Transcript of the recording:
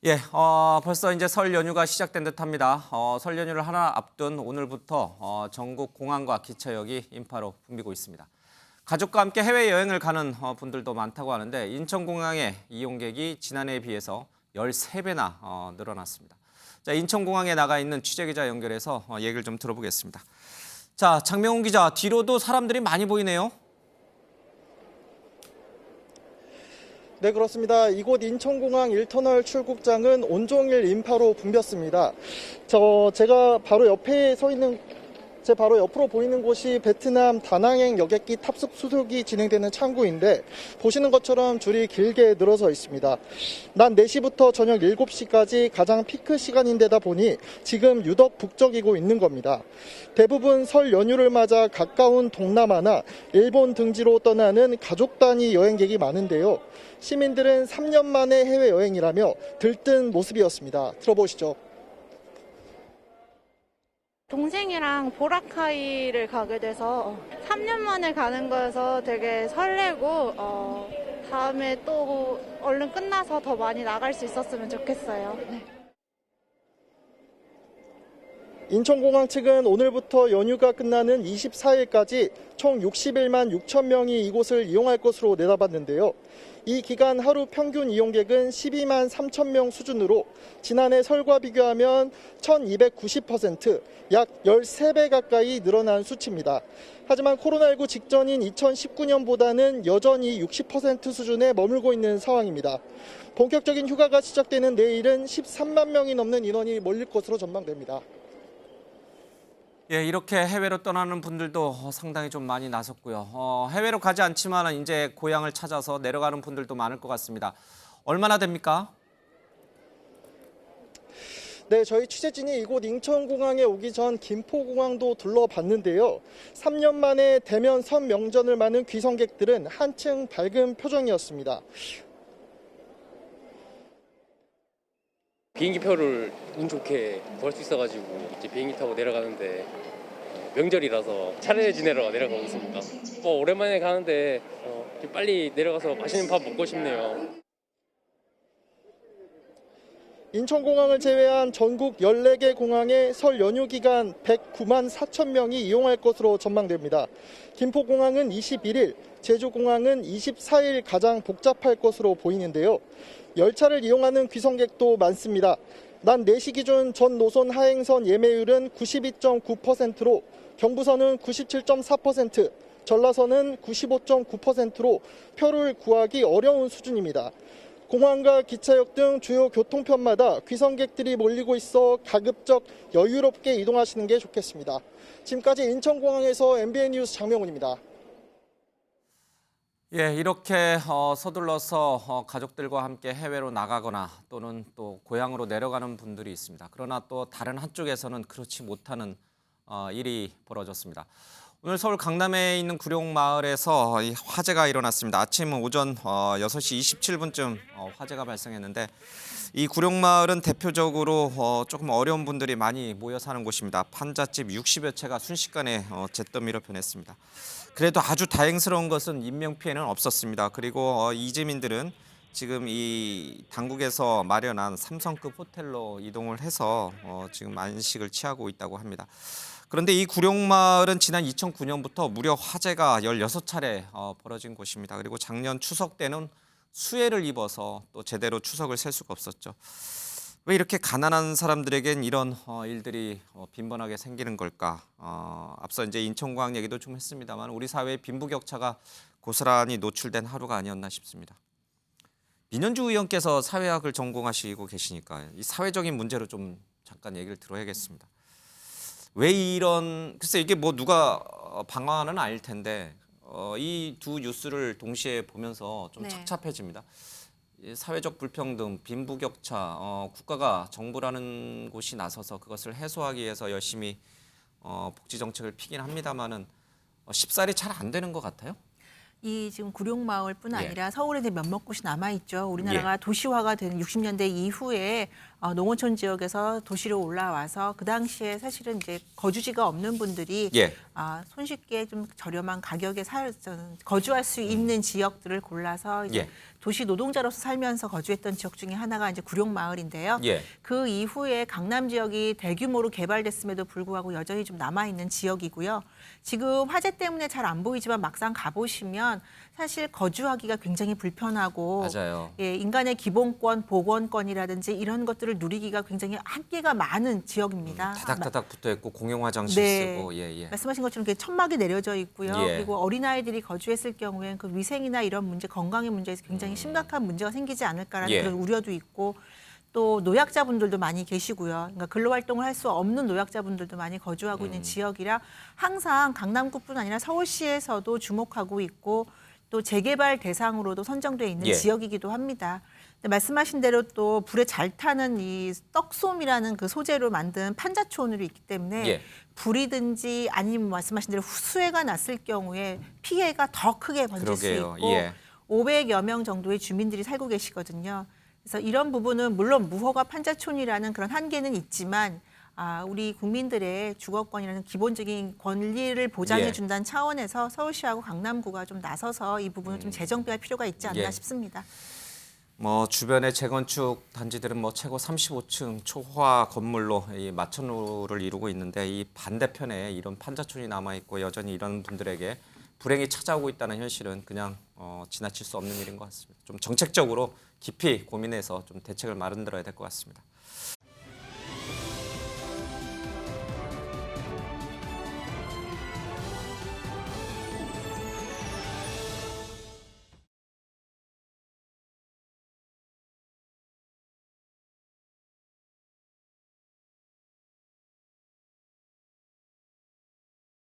예, 벌써 이제 설 연휴가 시작된 듯합니다. 설 연휴를 하나 앞둔 오늘부터 전국 공항과 기차역이 인파로 붐비고 있습니다. 가족과 함께 해외 여행을 가는 분들도 많다고 하는데 인천공항의 이용객이 지난해에 비해서 13배나 늘어났습니다. 자, 인천공항에 나가 있는 취재기자 연결해서 얘기를 좀 들어보겠습니다. 자, 장명훈 기자, 뒤로도 사람들이 많이 보이네요. 네, 그렇습니다. 이곳 인천공항 1터널 출국장은 온종일 인파로 붐볐습니다. 제가 바로 옆에 서 있는 제 바로 옆으로 보이는 곳이 베트남 다낭행 여객기 탑승 수속이 진행되는 창구인데 보시는 것처럼 줄이 길게 늘어서 있습니다. 낮 4시부터 저녁 7시까지 가장 피크 시간인데다 보니 지금 유독 북적이고 있는 겁니다. 대부분 설 연휴를 맞아 가까운 동남아나 일본 등지로 떠나는 가족 단위 여행객이 많은데요. 시민들은 3년 만에 해외여행이라며 들뜬 모습이었습니다. 들어보시죠. 동생이랑 보라카이를 가게 돼서 3년 만에 가는 거여서 되게 설레고 다음에 또 얼른 끝나서 더 많이 나갈 수 있었으면 좋겠어요. 네. 인천공항 측은 오늘부터 연휴가 끝나는 24일까지 총 61만 6천 명이 이곳을 이용할 것으로 내다봤는데요. 이 기간 하루 평균 이용객은 12만 3천 명 수준으로 지난해 설과 비교하면 1290%, 약 13배 가까이 늘어난 수치입니다. 하지만 코로나19 직전인 2019년보다는 여전히 60% 수준에 머물고 있는 상황입니다. 본격적인 휴가가 시작되는 내일은 13만 명이 넘는 인원이 몰릴 것으로 전망됩니다. 예, 이렇게 해외로 떠나는 분들도 상당히 좀 많이 나섰고요. 해외로 가지 않지만 이제 고향을 찾아서 내려가는 분들도 많을 것 같습니다. 얼마나 됩니까? 네, 저희 취재진이 이곳 인천공항에 오기 전 김포공항도 둘러봤는데요. 3년 만에 대면 선 명전을 마는 귀성객들은 한층 밝은 표정이었습니다. 비행기 표를 운 좋게 구할 수 있어가지고 이제 비행기 타고 내려가는데 명절이라서 차례 지내러 내려가고 있습니다. 오랜만에 가는데 좀 빨리 내려가서 맛있는 밥 먹고 싶네요. 인천공항을 제외한 전국 14개 공항에 설 연휴 기간 109만 4천 명이 이용할 것으로 전망됩니다. 김포공항은 21일, 제주공항은 24일 가장 복잡할 것으로 보이는데요. 열차를 이용하는 귀성객도 많습니다. 낮 4시 기준 전 노선 하행선 예매율은 92.9%로 경부선은 97.4%, 전라선은 95.9%로 표를 구하기 어려운 수준입니다. 공항과 기차역 등 주요 교통편마다 귀성객들이 몰리고 있어 가급적 여유롭게 이동하시는 게 좋겠습니다. 지금까지 인천공항에서 MBN 뉴스 장명훈입니다. 예, 이렇게 서둘러서 가족들과 함께 해외로 나가거나 또는 또 고향으로 내려가는 분들이 있습니다. 그러나 또 다른 한쪽에서는 그렇지 못하는 일이 벌어졌습니다. 오늘 서울 강남에 있는 구룡마을에서 화재가 일어났습니다. 아침 오전 6시 27분쯤 화재가 발생했는데 이 구룡마을은 대표적으로 조금 어려운 분들이 많이 모여 사는 곳입니다. 판잣집 60여 채가 순식간에 잿더미로 변했습니다. 그래도 아주 다행스러운 것은 인명피해는 없었습니다. 그리고 이재민들은 지금 이 당국에서 마련한 삼성급 호텔로 이동을 해서 지금 안식을 취하고 있다고 합니다. 그런데 이 구룡마을은 지난 2009년부터 무려 화재가 16차례 벌어진 곳입니다. 그리고 작년 추석 때는 수해를 입어서 또 제대로 추석을 셀 수가 없었죠. 왜 이렇게 가난한 사람들에겐 이런 일들이 빈번하게 생기는 걸까? 앞서 이제 인천공항 얘기도 좀 했습니다만 우리 사회의 빈부격차가 고스란히 노출된 하루가 아니었나 싶습니다. 민현주 의원께서 사회학을 전공하시고 계시니까 이 사회적인 문제로 좀 잠깐 얘기를 들어야겠습니다. 왜 글쎄 이게 뭐 누가 방어는 아닐 텐데 이 두 뉴스를 동시에 보면서 좀 착잡해집니다. 사회적 불평등, 빈부격차, 국가가 정부라는 곳이 나서서 그것을 해소하기 위해서 열심히 복지 정책을 피긴 합니다만은 쉽사리 잘 안 되는 것 같아요. 이 지금 구룡마을뿐 아니라 예. 서울에 몇몇 곳이 남아 있죠. 우리나라가 예. 도시화가 된 60년대 이후에 농어촌 지역에서 도시로 올라와서 그 당시에 사실은 이제 거주지가 없는 분들이 예. 손쉽게 좀 저렴한 가격에 거주할 수 있는 지역들을 골라서 이제 예. 도시 노동자로서 살면서 거주했던 지역 중에 하나가 이제 구룡마을인데요. 예. 그 이후에 강남 지역이 대규모로 개발됐음에도 불구하고 여전히 좀 남아있는 지역이고요. 지금 화재 때문에 잘 안 보이지만 막상 가보시면 사실 거주하기가 굉장히 불편하고 맞아요. 예, 인간의 기본권, 보건권이라든지 이런 것들을 누리기가 굉장히 한계가 많은 지역입니다. 다닥다닥 붙어 있고 공용 화장실 네. 쓰고 예. 말씀하신 것처럼 이렇게 천막이 내려져 있고요. 예. 그리고 어린아이들이 거주했을 경우에는 그 위생이나 이런 문제, 건강의 문제에서 굉장히 심각한 문제가 생기지 않을까라는 예. 그런 우려도 있고 또 노약자분들도 많이 계시고요. 그러니까 근로활동을 할 수 없는 노약자분들도 많이 거주하고 있는 지역이라 항상 강남구뿐 아니라 서울시에서도 주목하고 있고 또 재개발 대상으로도 선정돼 있는 예. 지역이기도 합니다. 근데 말씀하신 대로 또 불에 잘 타는 이 떡솜이라는 그 소재로 만든 판자촌으로 있기 때문에 예. 불이든지 아니면 말씀하신 대로 수해가 났을 경우에 피해가 더 크게 번질 그러게요. 수 있고 예. 500여 명 정도의 주민들이 살고 계시거든요. 그래서 이런 부분은 물론 무허가 판자촌이라는 그런 한계는 있지만 우리 국민들의 주거권이라는 기본적인 권리를 보장해 준다는 차원에서 서울시하고 강남구가 좀 나서서 이 부분을 좀 재정비할 필요가 있지 않나 예. 싶습니다. 뭐 주변의 재건축 단지들은 뭐 최고 35층 초호화 건물로 이 마천루를 이루고 있는데 이 반대편에 이런 판자촌이 남아 있고 여전히 이런 분들에게 불행이 찾아오고 있다는 현실은 그냥 지나칠 수 없는 일인 것 같습니다. 좀 정책적으로 깊이 고민해서 좀 대책을 만들어야 될 것 같습니다.